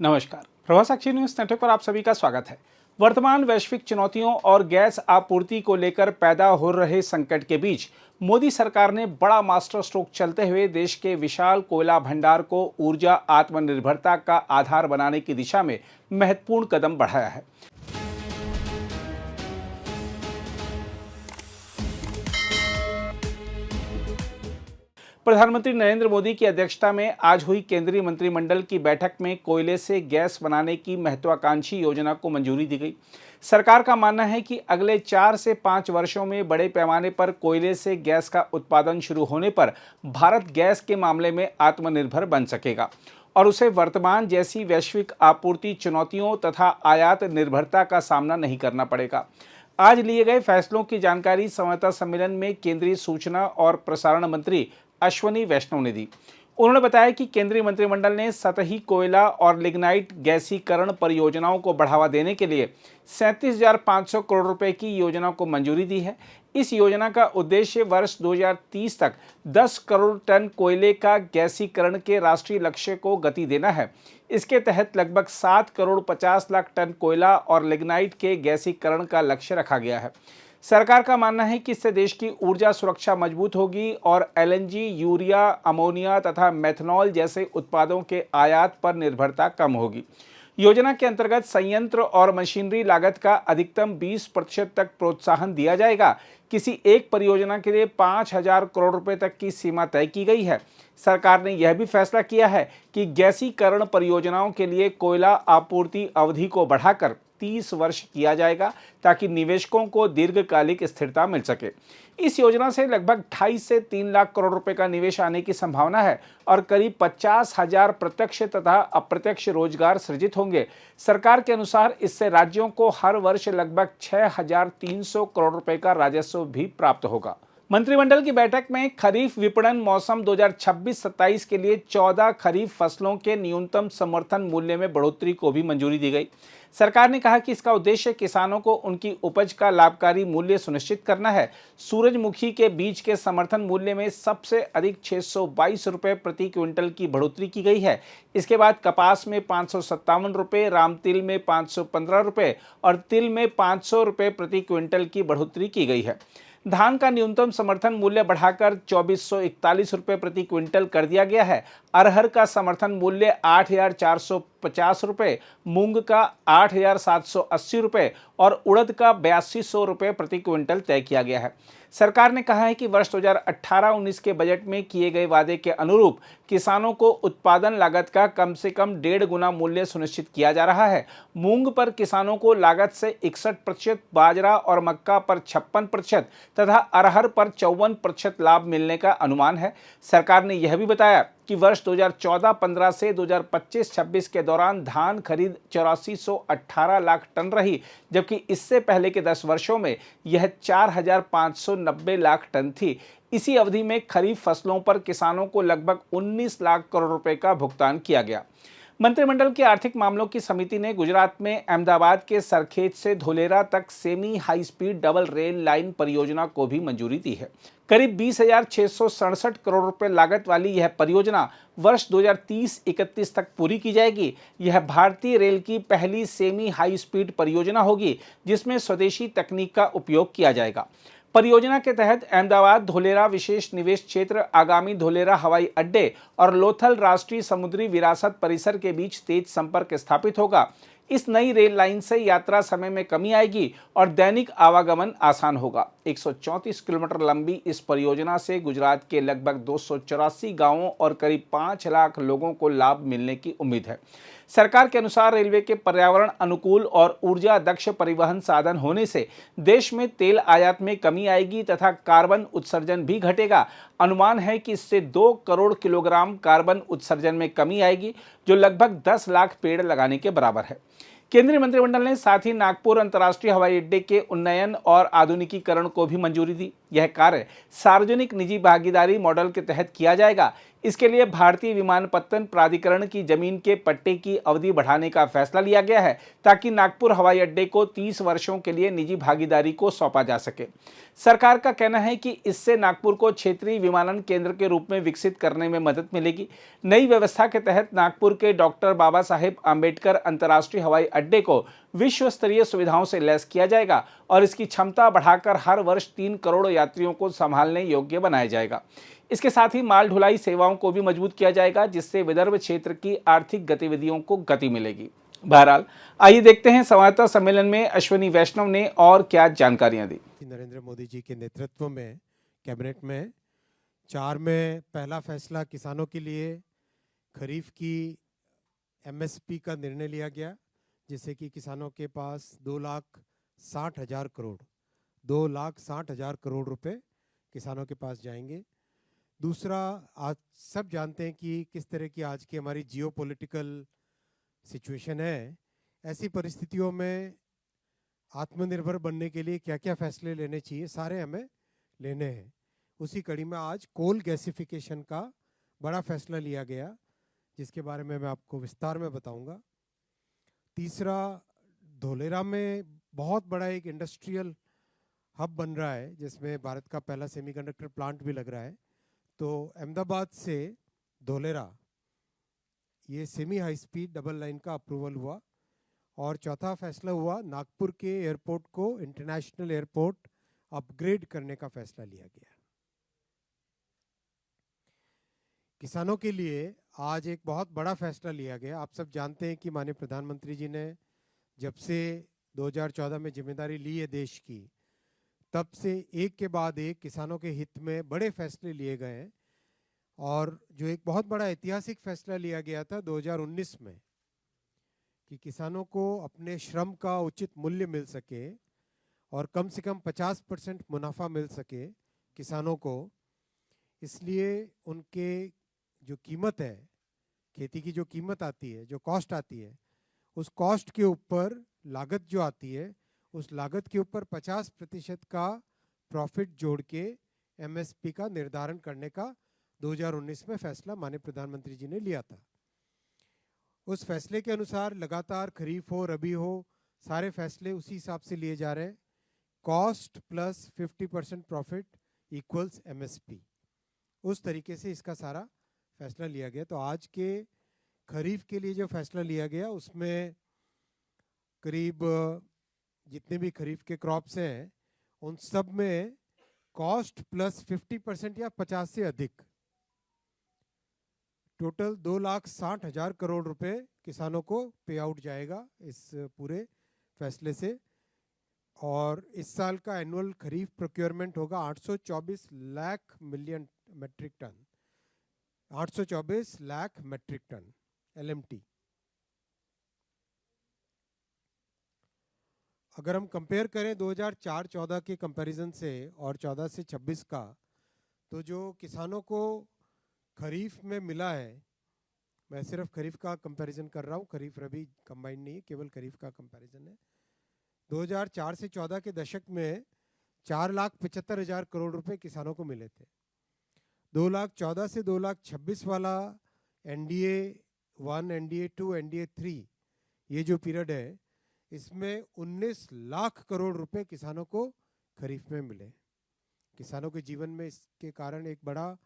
नमस्कार। प्रभा साक्षी news network पर आप सभी का स्वागत है। वर्तमान वैश्विक चुनौतियों और गैस आपूर्ति को लेकर पैदा हो रहे संकट के बीच मोदी सरकार ने बड़ा मास्टर स्ट्रोक चलते हुए देश के विशाल कोयला भंडार को ऊर्जा आत्मनिर्भरता का आधार बनाने की दिशा में महत्वपूर्ण कदम बढ़ाया है। प्रधानमंत्री नरेंद्र मोदी की अध्यक्षता में आज हुई केंद्रीय मंत्रिमंडल की बैठक में कोयले से गैस बनाने की महत्वाकांक्षी योजना को मंजूरी दी गई। सरकार का मानना है कि अगले 4 से 5 वर्षों में बड़े पैमाने पर कोयले से गैस का उत्पादन शुरू होने पर भारत गैस के मामले में आत्मनिर्भर बन सकेगा और उसे वर्तमान जैसी वैश्विक आपूर्ति चुनौतियों तथा आयात निर्भरता का सामना नहीं करना पड़ेगा। आज लिए गए फैसलों की जानकारी संवाददाता सम्मेलन में केंद्रीय सूचना और प्रसारण मंत्री अश्वनी वैष्णव ने दी। उन्होंने बताया कि केंद्रीय मंत्रिमंडल ने सतही कोयला और लिग्नाइट गैसीकरण परियोजनाओं को बढ़ावा देने के लिए 37,500 करोड़ रुपए की योजना को मंजूरी दी है। इस योजना का उद्देश्य वर्ष 2030 तक 10 करोड़ टन कोयले का गैसीकरण के राष्ट्रीय लक्ष्य को गति देना है। इसके तहत लगभग 7 करोड़ 50 लाख टन कोयला और लिग्नाइट के गैसीकरण का लक्ष्य रखा गया है। सरकार का मानना है कि इससे देश की ऊर्जा सुरक्षा मजबूत होगी और एलएनजी, यूरिया, अमोनिया तथा मेथनॉल जैसे उत्पादों के आयात पर निर्भरता कम होगी। योजना के अंतर्गत संयंत्र और मशीनरी लागत का अधिकतम 20% तक प्रोत्साहन दिया जाएगा। किसी एक परियोजना के लिए 5,000 करोड़ रुपए तक की सीमा तय की गई है। सरकार ने यह भी फैसला किया है कि गैसीकरण परियोजनाओं के लिए कोयला आपूर्ति अवधि को बढ़ाकर 30 वर्ष किया जाएगा ताकि निवेशकों को दीर्घकालिक स्थिरता मिल सके। इस योजना से लगभग 2.5 से 3 लाख करोड़ रुपए का निवेश आने की संभावना है और करीब 50,000 प्रत्यक्ष तथा अप्रत्यक्ष रोजगार सृजित होंगे। सरकार के अनुसार इससे राज्यों को हर वर्ष लगभग 6,300 करोड़ रुपए का राजस्व भी प्राप्त होगा। मंत्रिमंडल की बैठक में खरीफ विपणन मौसम 2026-27 के लिए 14 खरीफ फसलों के न्यूनतम समर्थन मूल्य में बढ़ोतरी को भी मंजूरी दी गई। सरकार ने कहा कि इसका उद्देश्य किसानों को उनकी उपज का लाभकारी मूल्य सुनिश्चित करना है। सूरजमुखी के बीज के समर्थन मूल्य में सबसे अधिक 622 रुपये प्रति क्विंटल की बढ़ोतरी की गई है। इसके बाद कपास में 557 रुपये, रामतिल में 515 रुपये और तिल में 500 रुपये प्रति क्विंटल की बढ़ोतरी की गई है। धान का न्यूनतम समर्थन मूल्य बढ़ाकर 2441 रुपये प्रति क्विंटल कर दिया गया है। अरहर का समर्थन मूल्य 8,450 रुपये, मूंग का 8,780 रुपये और उड़द का 8,200 रुपये प्रति क्विंटल तय किया गया है। सरकार ने कहा है कि वर्ष 2018-19 के बजट में किए गए वादे के अनुरूप किसानों को उत्पादन लागत का कम से कम 1.5 गुना मूल्य सुनिश्चित किया जा रहा है। मूंग पर किसानों को लागत से 61%, बाजरा और मक्का पर 56% तथा अरहर पर 54% लाभ मिलने का अनुमान है। सरकार ने यह भी बताया कि वर्ष 2014-15 से 2025-26 के दौरान धान खरीद 8418 लाख टन रही, जबकि इससे पहले के 10 वर्षों में यह 4,590 लाख टन थी। इसी अवधि में खरीफ फसलों पर किसानों को लगभग 19 लाख करोड़ रुपए का भुगतान किया गया। मंत्रिमंडल की आर्थिक मामलों की समिति ने गुजरात में अहमदाबाद के सरखेज से धोलेरा तक semi high speed double rail line परियोजना को भी मंजूरी दी है। करीब 20,667 करोड़ रुपए लागत वाली यह परियोजना वर्ष 2030-31 तक पूरी की जाएगी। यह भारतीय रेल की पहली सेमी हाई स्पीड परियोजना होगी जिसमें स्वदेशी तकनीक का उपयोग किया जाएगा। परियोजना के तहत अहमदाबाद धोलेरा विशेष निवेश क्षेत्र, आगामी धोलेरा हवाई अड्डे और लोथल राष्ट्रीय समुद्री विरासत परिसर के बीच तेज संपर्क स्थापित होगा। इस नई रेल लाइन से यात्रा समय में कमी आएगी और दैनिक आवागमन आसान होगा। 134 किलोमीटर लंबी इस परियोजना से गुजरात के लगभग 284 गांवों और करीब 5 लाख लोगों को लाभ मिलने की उम्मीद है। सरकार के अनुसार रेलवे के पर्यावरण अनुकूल और ऊर्जा दक्ष परिवहन साधन होने से देश में तेल आयात में कमी आएगी तथा कार्बन उत्सर्जन भी घटेगा। अनुमान है कि इससे 2 करोड़ किलोग्राम कार्बन उत्सर्जन में कमी आएगी, जो लगभग 10 लाख पेड़ लगाने के बराबर है। केंद्रीय मंत्रिमंडल ने साथ ही नागपुर अंतर्राष्ट्रीय हवाई अड्डे के उन्नयन और आधुनिकीकरण को भी मंजूरी दी। यह कार्य सार्वजनिक निजी भागीदारी मॉडल के तहत किया जाएगा। इसके लिए भारतीय विमानपत्तन प्राधिकरण की जमीन के पट्टे की अवधि बढ़ाने का फैसला लिया गया है, ताकि नागपुर हवाई अड्डे को 30 वर्षों के लिए निजी भागीदारी को सौंपा जा सके। सरकार का कहना है कि इससे नागपुर को क्षेत्रीय विमानन केंद्र के रूप में विकसित करने में मदद मिलेगी। नई व्यवस्था के तहत नागपुर के डॉक्टर बाबा साहेब आम्बेडकर अंतर्राष्ट्रीय हवाई अड्डे को विश्व स्तरीय सुविधाओं से लैस किया जाएगा और इसकी क्षमता बढ़ाकर हर वर्ष 3 करोड़ यात्रियों को संभालने योग्य बनाया जाएगा। इसके साथ ही माल ढुलाई सेवाओं को भी मजबूत किया जाएगा, जिससे विदर्भ क्षेत्र की आर्थिक गतिविधियों को गति मिलेगी। बहरहाल, आइए देखते हैं संवाददाता सम्मेलन में अश्विनी वैष्णव ने और क्या जानकारियां दी। नरेंद्र मोदी जी के नेतृत्व में कैबिनेट में 4 में पहला फैसला किसानों के लिए खरीफ की एमएसपी का निर्णय लिया गया, जिससे कि किसानों के पास 2,60,000 करोड़ रुपए किसानों के पास जाएंगे। दूसरा, आज सब जानते हैं कि किस तरह की आज की हमारी जियोपॉलिटिकल सिचुएशन है। ऐसी परिस्थितियों में आत्मनिर्भर बनने के लिए क्या क्या फैसले लेने चाहिए, सारे हमें लेने हैं। उसी कड़ी में आज कोल गैसिफिकेशन का बड़ा फैसला लिया गया, जिसके बारे में मैं आपको विस्तार में बताऊंगा। तीसरा, धोलेरा में बहुत बड़ा एक इंडस्ट्रियल हब बन रहा है, जिसमें भारत का पहला सेमीकंडक्टर प्लांट भी लग रहा है। तो अहमदाबाद से धोलेरा ये semi high speed double line का अप्रूवल हुआ। और चौथा फैसला हुआ, नागपुर के एयरपोर्ट को इंटरनेशनल एयरपोर्ट अपग्रेड करने का फैसला लिया गया। किसानों के लिए आज एक बहुत बड़ा फैसला लिया गया। आप सब जानते हैं कि माननीय प्रधानमंत्री जी ने जब से 2014 में जिम्मेदारी ली है देश की, तब से एक के बाद एक किसानों के हित में बड़े फैसले लिए गए हैं। और जो एक बहुत बड़ा ऐतिहासिक फैसला लिया गया था 2019 में कि किसानों को अपने श्रम का उचित मूल्य मिल सके और कम से कम 50% मुनाफा मिल सके किसानों को, इसलिए उनके जो कीमत है, खेती की जो कीमत आती है, जो कॉस्ट आती है, उस कॉस्ट के ऊपर लागत जो आती है, उस लागत के ऊपर 50% का प्रॉफिट जोड़ के एमएसपी का निर्धारण करने का 2019 में फैसला माननीय प्रधानमंत्री जी ने लिया था। उस फैसले के अनुसार लगातार खरीफ हो रबी हो, सारे फैसले उसी हिसाब से लिए जा रहे हैं। Cost plus 50% profit equals MSP, उस तरीके से इसका सारा फैसला लिया गया। तो आज के खरीफ के लिए जो फैसला लिया गया, उसमें करीब जितने भी खरीफ के क्रॉप्स हैं, उन सब में कॉस्ट प्लस 50% या 50 से अधिक, टोटल 2,60,000 करोड़ रुपए किसानों को पे आउट जाएगा इस पूरे फैसले से। और इस साल का एनुअल खरीफ प्रोक्योरमेंट होगा 824 lakh million metric ton, 824 lakh metric ton LMT. अगर हम कंपेयर करें 2004-14 के कंपैरिजन से और 14 से 26 का, तो जो किसानों को खरीफ में मिला है, मैं सिर्फ खरीफ का कंपैरिजन कर रहा हूँ, खरीफ रबी कंबाइंड नहीं, केवल खरीफ का कंपैरिजन है। 2004 से 14 के दशक में 4,75,000 करोड़ रुपए किसानों को मिले थे। 2,14 से 2,26 वाला एनडीए 1, एनडीए 2, एनडीए 3, ये जो पीरियड है, इसमें 19 लाख करोड़ रुपए किसानों को खरीफ में मिले। किसानों के जीवन में इसके कारण एक बड़ा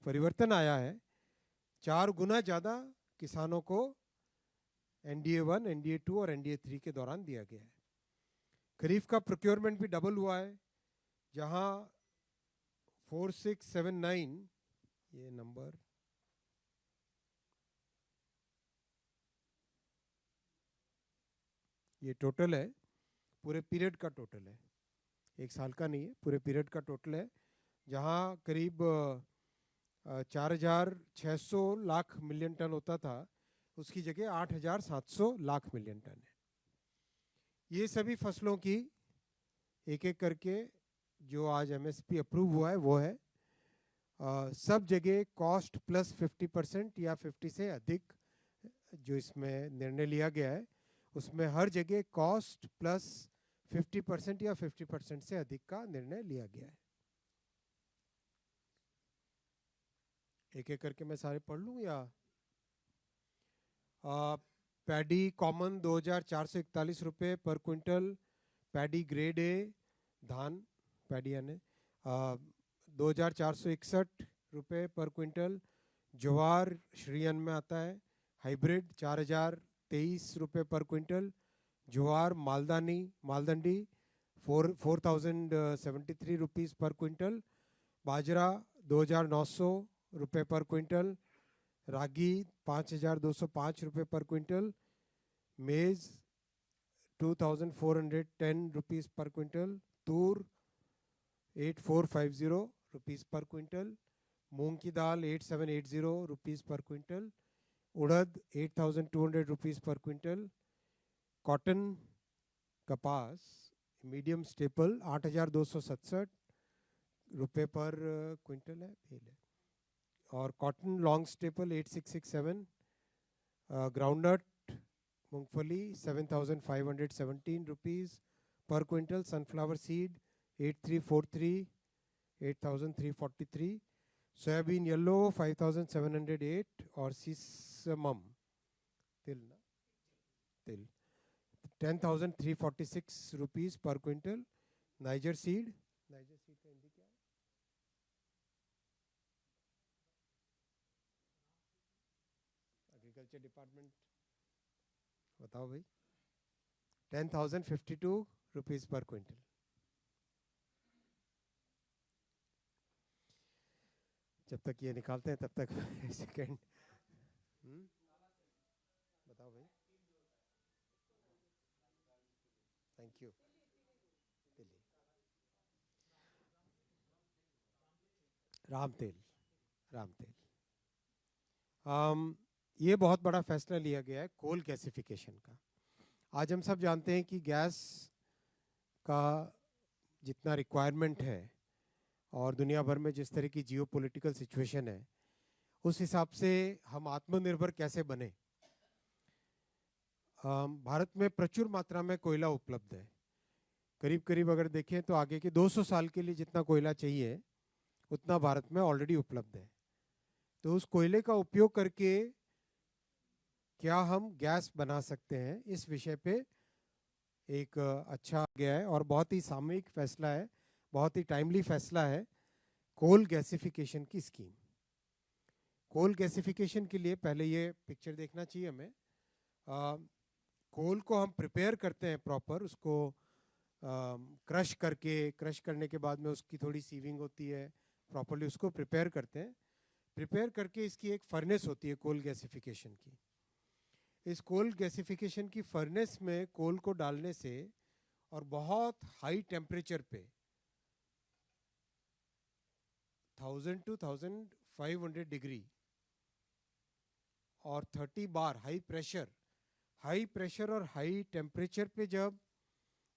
परिवर्तन आया है। 4 गुना ज़्यादा किसानों को एनडीए 1, एनडीए 2 और एनडीए 3 के दौरान दिया गया है। खरीफ का प्रोक्योरमेंट भी डबल हुआ है, जहां 4679, ये नंबर ये टोटल है, पूरे पीरियड का टोटल है, एक साल का नहीं है, पूरे पीरियड का टोटल है, जहां करीब 4,600 लाख मिलियन टन होता था, उसकी जगह 8,700 लाख मिलियन टन है। ये सभी फसलों की एक एक करके जो आज एमएसपी अप्रूव हुआ है वो है। सब जगह कॉस्ट प्लस 50% या 50 से अधिक जो इसमें निर्णय लिया गया है, उसमें हर जगह कॉस्ट प्लस 50% या 50% से अधिक का निर्णय लिया गया है। एक एक करके मैं सारे पढ़ लूँ या पैडी कॉमन 2,441 रुपये पर क्विंटल, पैडी ग्रेड ए धान पैडी यानी 2,461 रुपये पर क्विंटल, ज्वार श्रीयन में आता है हाइब्रिड 4,023 रुपये पर क्विंटल, ज्वार मालदंडी 4,073 रुपीज़ पर क्विंटल, बाजरा 2,900 रुपये पर क्विंटल, रागी 5,205 रुपये पर क्विंटल, मेज़ 2,410 रुपीज़ पर क्विंटल, तूर 8,450 रुपीज़ पर क्विंटल, मूंग की दाल 8,780 रुपीज़ पर क्विंटल, उड़द 8,200 रुपीज़ पर क्विंटल, कॉटन कपास मीडियम स्टेपल 8,267 रुपये पर क्विंटल है बेल है, और कॉटन लॉन्ग स्टेपल 8,667, ग्राउंडनट मूंगफली 7,517 रुपीज़ पर quintal, sunflower seed 8,343 8,343, soybean yellow 5,708 और सीसमम तिल 10,346 रुपीज़ पर क्विंटल, नाइजर सीड का हिंदी क्या है? एग्रीकल्चर डिपार्टमेंट बताओ भाई। 10,052 रुपीज़ पर क्विंटल। जब तक ये निकालते हैं तब तक सेकेंड बताओ भाई। Thank you. राम तेल ये बहुत बड़ा फैसला लिया गया है कोल गैसिफिकेशन का। आज हम सब जानते हैं कि गैस का जितना रिक्वायरमेंट है और दुनिया भर में जिस तरह की जियोपॉलिटिकल सिचुएशन है, उस हिसाब से हम आत्मनिर्भर कैसे बने। भारत में प्रचुर मात्रा में कोयला उपलब्ध है। करीब करीब अगर देखें तो आगे के 200 साल के लिए जितना कोयला चाहिए उतना भारत में ऑलरेडी उपलब्ध है। तो उस कोयले का उपयोग करके क्या हम गैस बना सकते हैं, इस विषय पे एक अच्छा गया है और बहुत ही सामयिक फैसला है, बहुत ही टाइमली फैसला है कोल गैसिफिकेशन की स्कीम। कोल गैसिफिकेशन के लिए पहले ये पिक्चर देखना चाहिए हमें। कोल को हम प्रिपेयर करते हैं प्रॉपर, उसको क्रश करने के बाद में उसकी थोड़ी सीविंग होती है, प्रॉपरली उसको प्रिपेयर करते हैं। प्रिपेयर करके इसकी एक फर्नेस होती है कोल गैसिफिकेशन की। इस कोल गैसिफिकेशन की फर्नेस में कोल को डालने से और बहुत हाई टेम्परेचर पे 1000 to 1500 डिग्री और 30 बार हाई प्रेशर और हाई टेम्परेचर पे जब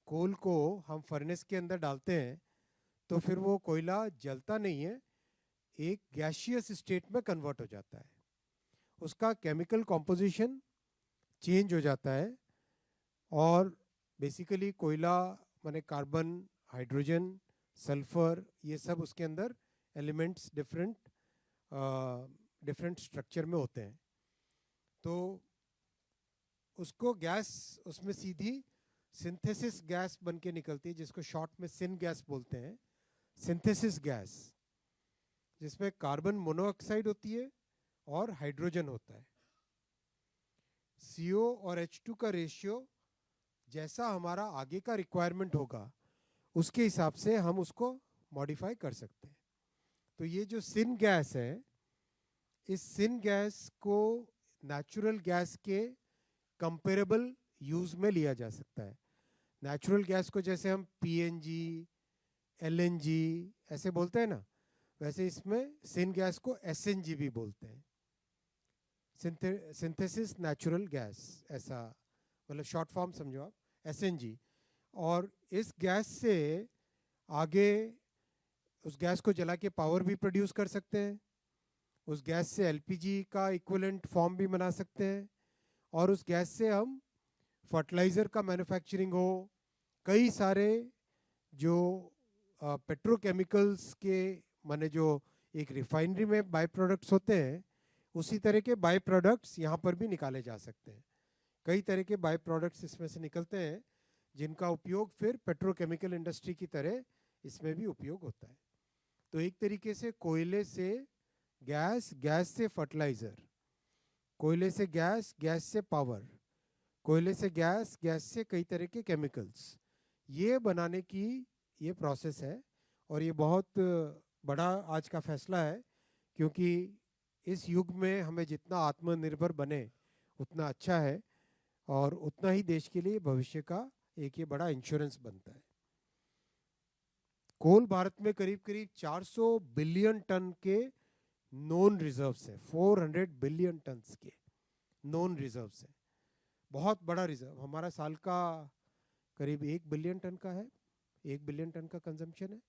कोल को हम फर्नेस के अंदर डालते हैं तो फिर वो कोयला जलता नहीं है, एक गैसियस स्टेट में कन्वर्ट हो जाता है। उसका केमिकल कॉम्पोजिशन चेंज हो जाता है और बेसिकली कोयला माने कार्बन, हाइड्रोजन, सल्फर, ये सब उसके अंदर एलिमेंट्स डिफरेंट स्ट्रक्चर में होते हैं। तो उसको गैस उसमें सीधी सिंथेसिस गैस बन के निकलती है, जिसको शॉर्ट में सिन गैस बोलते हैं। सिंथेसिस गैस जिसमें कार्बन मोनोऑक्साइड होती है और हाइड्रोजन होता है। CO और H2 का रेशियो जैसा हमारा आगे का रिक्वायरमेंट होगा उसके हिसाब से हम उसको मॉडिफाई कर सकते हैं। तो ये जो सिन गैस है, इस सिन गैस को नेचुरल गैस के कंपेरेबल यूज में लिया जा सकता है। नेचुरल गैस को जैसे हम PNG, LNG ऐसे बोलते हैं ना, वैसे इसमें सिन गैस को SNG भी बोलते हैं, सिंथेसिस नेचुरल गैस, ऐसा मतलब शॉर्ट फॉर्म समझो आप, SNG। और इस गैस से आगे उस गैस को जला के पावर भी प्रोड्यूस कर सकते हैं, उस गैस से LPG का इक्विवेलेंट फॉर्म भी बना सकते हैं, और उस गैस से हम फर्टिलाइज़र का मैन्युफैक्चरिंग हो, कई सारे जो पेट्रोकेमिकल्स के माने जो एक रिफाइनरी में बाय प्रोडक्ट्स होते हैं, उसी तरह के बाय प्रोडक्ट्स यहाँ पर भी निकाले जा सकते हैं। कई तरह के बाय प्रोडक्ट्स इसमें से निकलते हैं जिनका उपयोग फिर पेट्रोकेमिकल इंडस्ट्री की तरह इसमें भी उपयोग होता है। तो एक तरीके से कोयले से गैस, गैस से फर्टिलाइजर, कोयले से गैस, गैस से पावर, कोयले से गैस, गैस से कई तरह के केमिकल्स, ये बनाने की ये प्रोसेस है। और ये बहुत बड़ा आज का फैसला है, क्योंकि इस युग में हमें जितना आत्मनिर्भर बने उतना अच्छा है, और उतना ही देश के लिए भविष्य का एक ये बड़ा इंश्योरेंस बनता है। कोल भारत में करीब करीब 400 बिलियन टन के नॉन रिजर्व्स है, 400 बिलियन टन के नॉन रिजर्व्स है। बहुत बड़ा रिजर्व, हमारा साल का करीब 1 बिलियन टन का है, 1 बिलियन टन का कंजम्पशन है,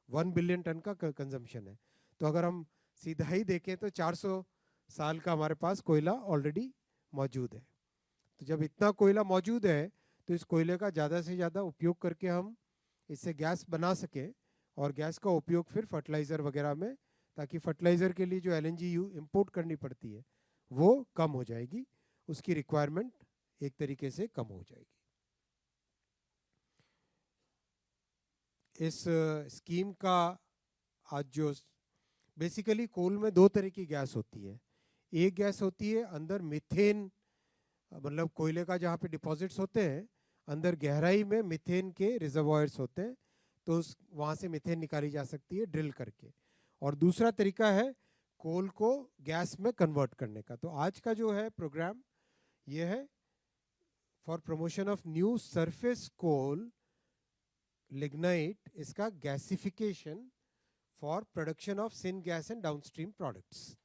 1 बिलियन टन का कंजम्पशन है। तो अगर हम सीधा ही देखें तो 400 साल का हमारे पास कोयला ऑलरेडी मौजूद है। तो जब इतना कोयला मौजूद है तो इस कोयले का ज़्यादा से ज़्यादा उपयोग करके हम इससे गैस बना सकें, और गैस का उपयोग फिर फर्टिलाइज़र वगैरह में, ताकि फर्टिलाइज़र के लिए जो LNG इंपोर्ट करनी पड़ती है वो कम हो जाएगी, उसकी रिक्वायरमेंट एक तरीके से कम हो जाएगी। इस स्कीम का आज जो बेसिकली कोल में दो तरह की गैस होती है। एक गैस होती है अंदर मीथेन, मतलब कोयले का जहाँ पे डिपॉजिट्स होते हैं अंदर गहराई में मीथेन के रिजर्वॉयर्स होते हैं, तो उस वहाँ से मीथेन निकाली जा सकती है ड्रिल करके। और दूसरा तरीका है कोल को गैस में कन्वर्ट करने का। तो आज का जो है प्रोग्राम ये है for promotion of new surface coal lignite, इसका gasification for production of syngas and downstream products.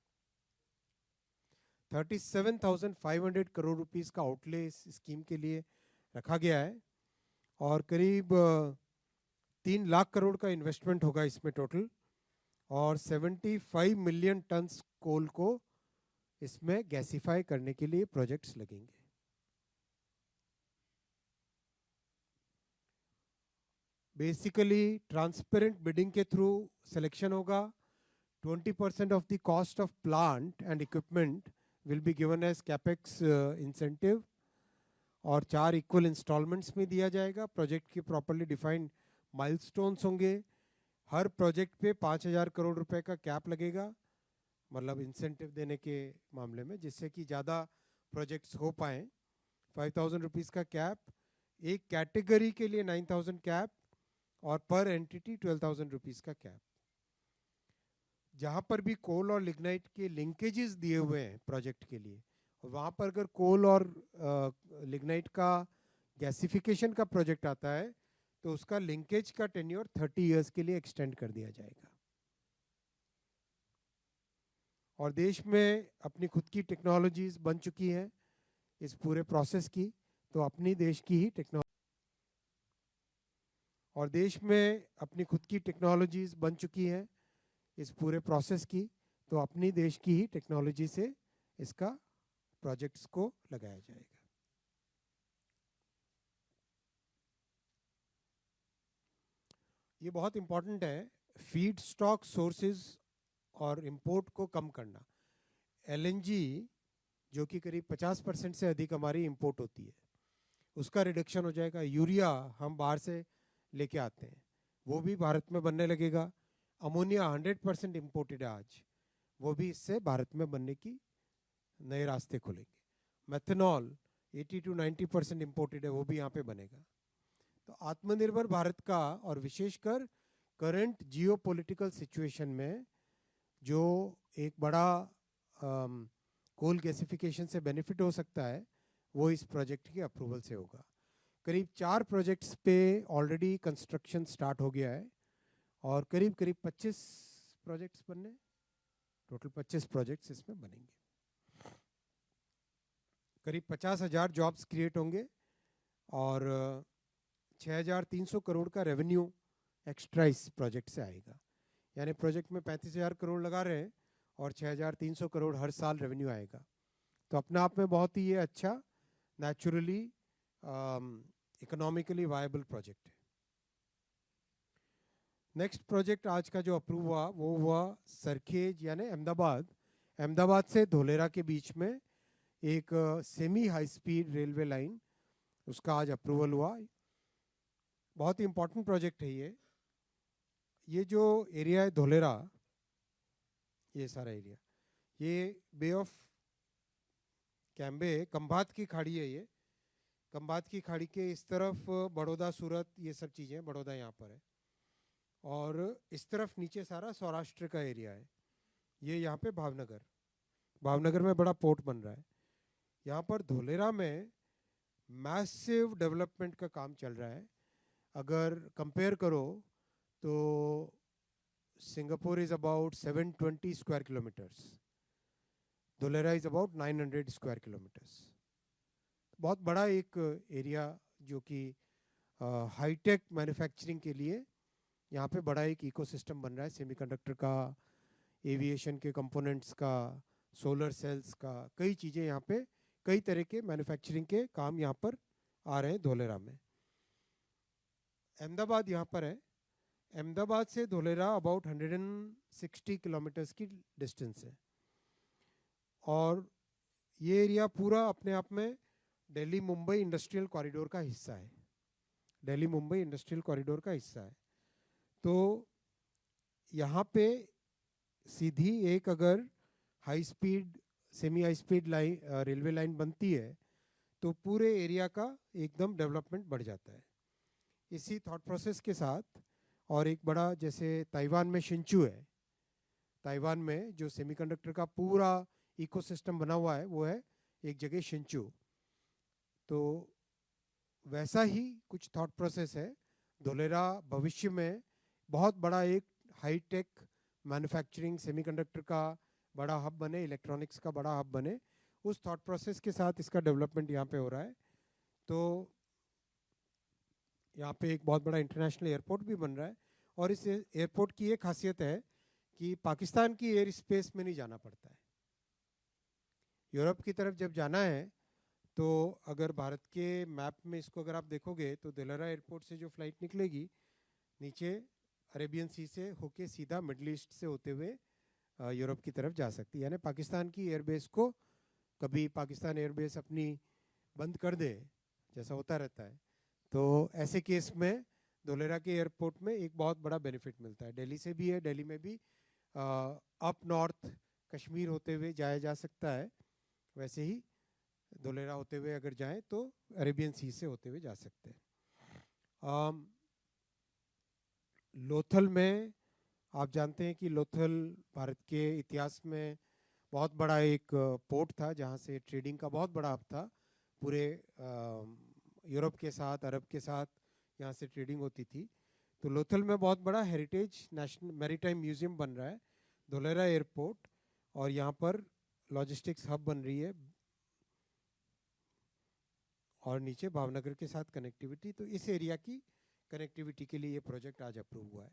37,500 crore rupees का आउटले इस स्कीम के लिए रखा गया है, और करीब 3 लाख करोड़ का इन्वेस्टमेंट होगा इसमें टोटल, और 75 मिलियन टन्स कोल को इसमें गैसिफाई करने के लिए प्रोजेक्ट्स लगेंगे। बेसिकली ट्रांसपेरेंट बिडिंग के थ्रू सिलेक्शन होगा। 20% of the cost of plant and equipment will be given as capex incentive, और 4 इक्वल इंस्टॉलमेंट्स में दिया जाएगा। प्रोजेक्ट के प्रॉपर्ली डिफाइंड माइलस्टोन्स होंगे। हर प्रोजेक्ट पे 5,000 करोड़ रुपए का कैप लगेगा, मतलब इंसेंटिव देने के मामले में, जिससे कि ज़्यादा प्रोजेक्ट्स हो पाएँ। 5,000 रुपीज़ का कैप, एक कैटेगरी के लिए 9,000 कैप, और पर एंटिटी 12,000 रुपीज़ का कैप। जहाँ पर भी कोल और लिग्नाइट के लिंकेजेस दिए हुए हैं प्रोजेक्ट के लिए, वहाँ पर अगर कोल और लिग्नाइट का गैसिफिकेशन का प्रोजेक्ट आता है तो उसका लिंकेज का टेन्योर 30 इयर्स के लिए एक्सटेंड कर दिया जाएगा। और देश में अपनी खुद की टेक्नोलॉजीज बन चुकी हैं इस पूरे प्रोसेस की, तो अपनी देश की ही टेक्नोलॉजी, और देश में अपनी खुद की टेक्नोलॉजीज बन चुकी हैं इस पूरे प्रोसेस की, तो अपनी देश की ही टेक्नोलॉजी से इसका प्रोजेक्ट्स को लगाया जाएगा। ये बहुत इंपॉर्टेंट है, फीड स्टॉक सोर्सेज और इंपोर्ट को कम करना। LNG जो कि करीब 50% से अधिक हमारी इंपोर्ट होती है, उसका रिडक्शन हो जाएगा। यूरिया हम बाहर से लेके आते हैं, वो भी भारत में बनने लगेगा। अमोनिया 100% इंपोर्टेड है आज, वो भी इससे भारत में बनने की नए रास्ते खुलेंगे। मेथनॉल 80 to 90% इंपोर्टेड है, वो भी यहाँ पे बनेगा। तो आत्मनिर्भर भारत का, और विशेषकर करंट जियोपॉलिटिकल सिचुएशन में जो एक बड़ा कोल गैसिफिकेशन से बेनिफिट हो सकता है, वो इस प्रोजेक्ट के अप्रूवल से होगा। करीब 4 प्रोजेक्ट्स पे ऑलरेडी कंस्ट्रक्शन स्टार्ट हो गया है, और करीब 25 प्रोजेक्ट्स बनने, टोटल 25 प्रोजेक्ट्स इसमें बनेंगे। करीब 50,000 जॉब्स क्रिएट होंगे, और 6,300 करोड़ का रेवेन्यू एक्स्ट्रा इस प्रोजेक्ट से आएगा। यानी प्रोजेक्ट में 35,000 करोड़ लगा रहे हैं और 6,300 करोड़ हर साल रेवेन्यू आएगा। तो अपने आप में बहुत ही ये अच्छा, नेचुरली इकोनॉमिकली वायबल प्रोजेक्ट है। नेक्स्ट प्रोजेक्ट आज का जो अप्रूव हुआ वो हुआ सरखेज यानी अहमदाबाद, अहमदाबाद से धोलेरा के बीच में एक semi high speed railway line, उसका आज अप्रूवल हुआ। बहुत ही इंपॉर्टेंट प्रोजेक्ट है ये जो एरिया है धोलेरा, ये सारा एरिया, ये बे ऑफ कैम्बे, खंभात की खाड़ी है। ये खंभात की खाड़ी के इस तरफ बड़ौदा, सूरत, ये सब चीज़ें, बड़ौदा यहाँ पर है, और इस तरफ नीचे सारा सौराष्ट्र का एरिया है। ये यहाँ पे भावनगर, भावनगर में बड़ा पोर्ट बन रहा है। यहाँ पर धोलेरा में मैसिव डेवलपमेंट का काम चल रहा है। अगर कंपेयर करो तो Singapore is about 720 square kilometres, Dholera is about 900 square kilometres. बहुत बड़ा एक एरिया जो कि हाईटेक मैन्युफैक्चरिंग के लिए यहाँ पे बड़ा एक इकोसिस्टम बन रहा है, सेमीकंडक्टर का, एविएशन के कंपोनेंट्स का, सोलर सेल्स का, कई चीज़ें यहाँ पे, कई तरह के मैन्युफैक्चरिंग के काम यहाँ पर आ रहे हैं धोलेरा में। अहमदाबाद यहाँ पर है, अहमदाबाद से धोलेरा अबाउट 160 किलोमीटर्स की डिस्टेंस है, और ये एरिया पूरा अपने आप में दिल्ली मुंबई इंडस्ट्रियल कॉरिडोर का हिस्सा है, दिल्ली मुंबई इंडस्ट्रियल कॉरिडोर का हिस्सा है। तो यहाँ पे सीधी एक अगर high speed, semi high speed line, railway line बनती है तो पूरे एरिया का एकदम डेवलपमेंट बढ़ जाता है। इसी थॉट प्रोसेस के साथ, और एक बड़ा, जैसे ताइवान में शिंचू है, ताइवान में जो सेमीकंडक्टर का पूरा इकोसिस्टम बना हुआ है वो है एक जगह शिंचू, तो वैसा ही कुछ थॉट प्रोसेस है। धोलेरा भविष्य में बहुत बड़ा एक हाईटेक मैन्युफैक्चरिंग सेमीकंडक्टर का बड़ा हब बने, इलेक्ट्रॉनिक्स का बड़ा हब बने, उस थॉट प्रोसेस के साथ इसका डेवलपमेंट यहाँ पे हो रहा है। तो यहाँ पे एक बहुत बड़ा इंटरनेशनल एयरपोर्ट भी बन रहा है, और इस एयरपोर्ट की एक खासियत है कि पाकिस्तान की एयर स्पेस में नहीं जाना पड़ता है। यूरोप की तरफ जब जाना है तो अगर भारत के मैप में इसको अगर आप देखोगे तो धोलेरा एयरपोर्ट से जो फ्लाइट निकलेगी नीचे अरेबियन सी से होके सीधा मिडल ईस्ट से होते हुए यूरोप की तरफ जा सकती है। यानी पाकिस्तान की एयरबेस को, कभी पाकिस्तान एयरबेस अपनी बंद कर दे, जैसा होता रहता है, तो ऐसे केस में धोलेरा के एयरपोर्ट में एक बहुत बड़ा बेनिफिट मिलता है। दिल्ली से भी है, दिल्ली में भी अप नॉर्थ कश्मीर होते हुए जाया जा सकता है, वैसे ही धोलेरा होते हुए अगर जाएं तो अरेबियन सी से होते हुए जा सकते हैं। लोथल में आप जानते हैं कि लोथल भारत के इतिहास में बहुत बड़ा एक पोर्ट था, जहाँ से ट्रेडिंग का बहुत बड़ा हब था। पूरे यूरोप के साथ, अरब के साथ यहाँ से ट्रेडिंग होती थी। तो लोथल में बहुत बड़ा हेरिटेज नेशनल मैरीटाइम म्यूजियम बन रहा है, धोलेरा एयरपोर्ट, और यहाँ पर लॉजिस्टिक्स हब बन रही है, और नीचे भावनगर के साथ कनेक्टिविटी। तो इस एरिया की कनेक्टिविटी के लिए ये प्रोजेक्ट आज अप्रूव हुआ है।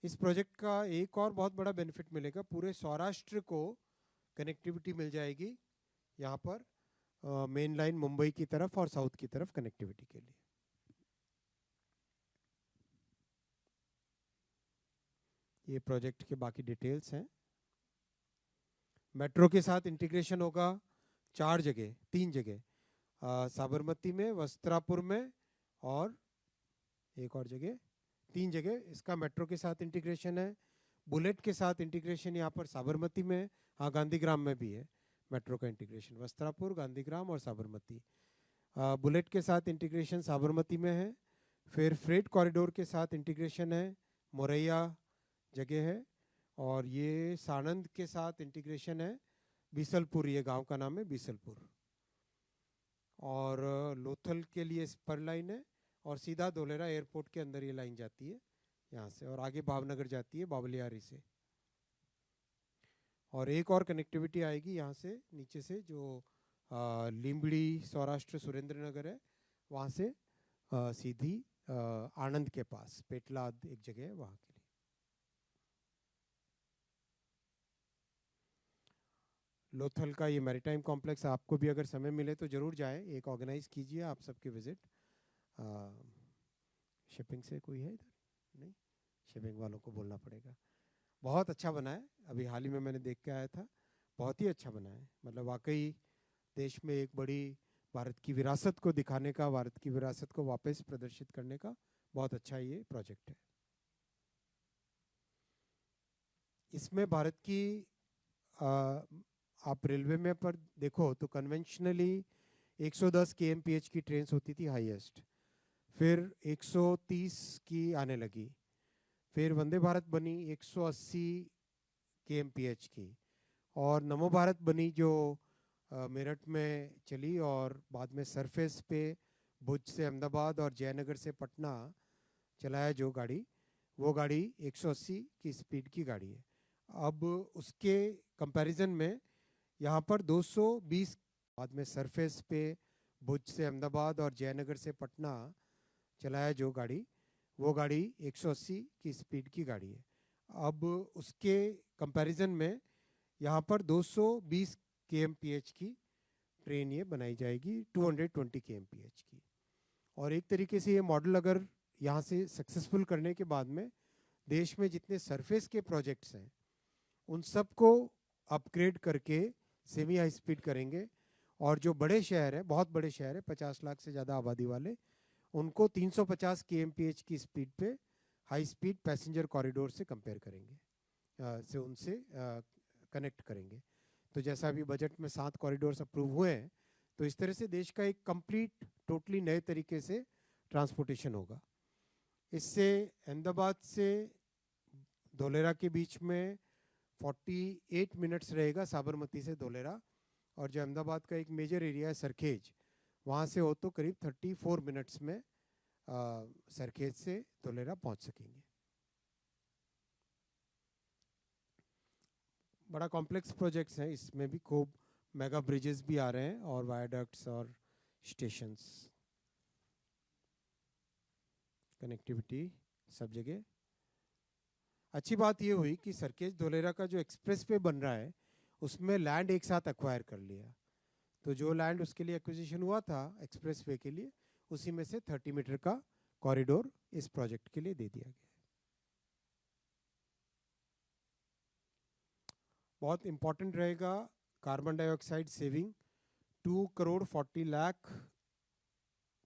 इस प्रोजेक्ट का एक और बहुत बड़ा बेनिफिट मिलेगा, पूरे सौराष्ट्र को कनेक्टिविटी मिल जाएगी यहाँ पर, मेन लाइन मुंबई की तरफ और साउथ की तरफ कनेक्टिविटी के लिए। ये प्रोजेक्ट के बाकी डिटेल्स हैं। मेट्रो के साथ इंटीग्रेशन होगा 3 जगह, साबरमती में, वस्त्रापुर में, और एक और जगह, 3 जगह इसका मेट्रो के साथ इंटीग्रेशन है। बुलेट के साथ इंटीग्रेशन यहाँ पर साबरमती में, हाँ गांधीग्राम में भी है मेट्रो का इंटीग्रेशन, वस्त्रापुर, गांधीग्राम और साबरमती। बुलेट के साथ इंटीग्रेशन साबरमती में है। फिर फ्रेट कॉरिडोर के साथ इंटीग्रेशन है, मोरैया जगह है, और ये सानंद के साथ इंटीग्रेशन है, बीसलपुर, ये गांव का नाम है बीसलपुर। और लोथल के लिए स्पर लाइन है, और सीधा धोलेरा एयरपोर्ट के अंदर ये लाइन जाती है यहाँ से, और आगे भावनगर जाती है बावलियारी से। और एक और कनेक्टिविटी आएगी यहाँ से नीचे से, जो लिंबड़ी, सौराष्ट्र, सुरेंद्र नगर है, वहाँ से सीधी आनंद के पास पेटलाद एक जगह है, वहाँ के लिए। लोथल का ये मैरीटाइम कॉम्प्लेक्स, आपको भी अगर समय मिले तो ज़रूर जाएं, एक ऑर्गेनाइज कीजिए आप सबके विजिट। शिपिंग से कोई है इधर? नहीं, शिपिंग वालों को बोलना पड़ेगा। बहुत अच्छा बना है, अभी हाल ही में मैंने देख के आया था, बहुत ही अच्छा बना है। मतलब वाकई देश में एक बड़ी भारत की विरासत को दिखाने का, भारत की विरासत को वापस प्रदर्शित करने का बहुत अच्छा ये प्रोजेक्ट है। इसमें भारत की आप रेलवे में पर देखो तो कन्वेंशनली 110 kmph की ट्रेन होती थी हाईएस्ट, फिर 130 की आने लगी, फिर वंदे भारत बनी 180 kmph की, और नमो भारत बनी जो मेरठ में चली, और बाद में सरफेस पे भुज से अहमदाबाद और जयनगर से पटना चलाया जो गाड़ी, वो गाड़ी 180 की स्पीड की गाड़ी है। अब उसके कंपैरिजन में यहाँ पर 220, बाद में सरफेस पे भुज से अहमदाबाद और जयनगर से पटना चलाया जो गाड़ी, वो गाड़ी 180 की स्पीड की गाड़ी है। अब उसके कंपैरिजन में यहाँ पर 220 kmph की ट्रेन ये बनाई जाएगी, 220 kmph की। और एक तरीके से ये मॉडल अगर यहाँ से सक्सेसफुल करने के बाद में देश में जितने सरफेस के प्रोजेक्ट्स हैं उन सबको अपग्रेड करके सेमी हाई स्पीड करेंगे, और जो बड़े शहर हैं, बहुत बड़े शहर हैं 50 लाख से ज़्यादा आबादी वाले, उनको 350 kmph की स्पीड पे हाई स्पीड पैसेंजर कॉरिडोर से कंपेयर करेंगे, से उनसे कनेक्ट करेंगे। तो जैसा अभी बजट में 7 कॉरिडोर्स अप्रूव हुए हैं, तो इस तरह से देश का एक कंप्लीट टोटली नए तरीके से ट्रांसपोर्टेशन होगा। इससे अहमदाबाद से धोलेरा के बीच में 48 मिनट्स रहेगा, साबरमती से धोलेरा, और जो अहमदाबाद का एक मेजर एरिया है सरखेज, वहाँ से हो तो करीब 34 मिनट्स में सरखेज से धोलेरा पहुँच सकेंगे। बड़ा कॉम्प्लेक्स प्रोजेक्ट्स हैं, इसमें भी खूब मेगा ब्रिजेस भी आ रहे हैं और वायाडक्ट्स और स्टेशंस, कनेक्टिविटी सब जगह। अच्छी बात ये हुई कि सरखेज धोलेरा का जो एक्सप्रेस वे बन रहा है उसमें लैंड एक साथ एक्वायर कर लिया, तो जो लैंड उसके लिए एक्विजिशन हुआ था एक्सप्रेस वे के लिए, उसी में से 30 मीटर का कॉरिडोर इस प्रोजेक्ट के लिए दे दिया गया। बहुत इंपॉर्टेंट रहेगा carbon dioxide saving, 2 crore 40 lakh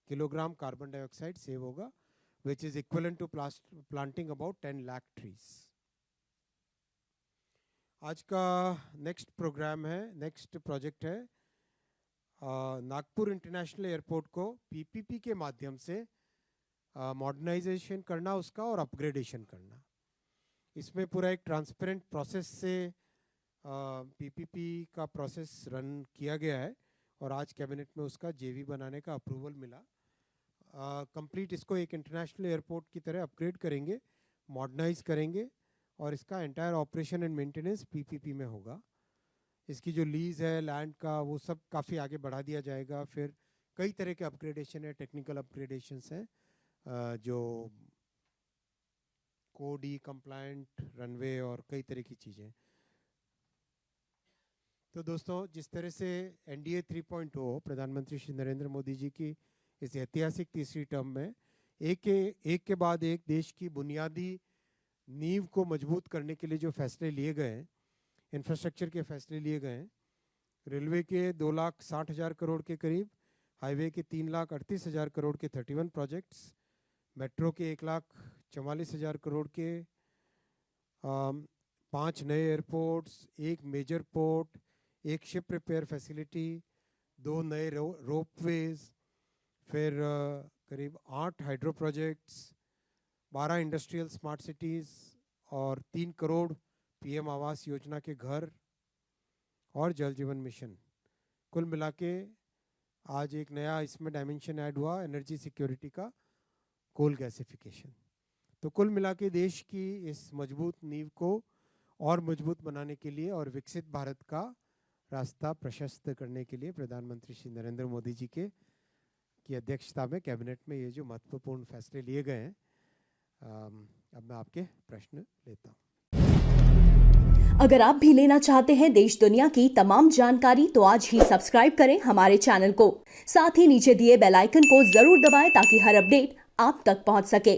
kilogram carbon dioxide save होगा, which is equivalent to planting about 10 lakh trees. आज का नेक्स्ट प्रोग्राम है, नेक्स्ट प्रोजेक्ट है नागपुर इंटरनेशनल एयरपोर्ट को पीपीपी के माध्यम से मॉडर्नाइजेशन करना उसका और अपग्रेडेशन करना। इसमें पूरा एक ट्रांसपेरेंट प्रोसेस से पीपीपी का प्रोसेस रन किया गया है, और आज कैबिनेट में उसका जेवी बनाने का अप्रूवल मिला। कंप्लीट इसको एक इंटरनेशनल एयरपोर्ट की तरह अपग्रेड करेंगे, मॉडर्नाइज करेंगे, और इसका entire operation and maintenance PPP में होगा। इसकी जो लीज है लैंड का वो सब काफ़ी आगे बढ़ा दिया जाएगा। फिर कई तरह के अपग्रेडेशन है, टेक्निकल अपग्रेडेशंस हैं, जो कोडी कंप्लायंट रनवे और कई तरह की चीज़ें। तो दोस्तों, जिस तरह से एनडीए 3.0 प्रधानमंत्री श्री नरेंद्र मोदी जी की इस ऐतिहासिक तीसरी टर्म में एक के बाद एक देश की बुनियादी नींव को मजबूत करने के लिए जो फैसले लिए गए हैं, इंफ्रास्ट्रक्चर के फैसले लिए गए हैं, रेलवे के 2,60,000 करोड़ के करीब, हाईवे के 3,38,000 करोड़ के 31 प्रोजेक्ट्स, मेट्रो के 1,44,000 करोड़ के 5 नए एयरपोर्ट्स, एक मेजर पोर्ट, एक शिप रिपेयर फैसिलिटी, 2 नए रोपवेज, फिर करीब 8 hydro projects, 12 industrial smart cities और 3 करोड़ पीएम आवास योजना के घर और जल जीवन मिशन। कुल मिला के आज एक नया इसमें डायमेंशन ऐड हुआ, एनर्जी सिक्योरिटी का, कोल गैसिफिकेशन। तो कुल मिला के देश की इस मजबूत नींव को और मजबूत बनाने के लिए और विकसित भारत का रास्ता प्रशस्त करने के लिए प्रधानमंत्री श्री नरेंद्र मोदी जी की अध्यक्षता में कैबिनेट में ये जो महत्वपूर्ण फैसले लिए गए हैं। अब मैं आपके प्रश्न लेता हूँ। अगर आप भी लेना चाहते हैं देश दुनिया की तमाम जानकारी तो आज ही सब्सक्राइब करें हमारे चैनल को। साथ ही नीचे दिए बेल आइकन को जरूर दबाएं ताकि हर अपडेट आप तक पहुंच सके।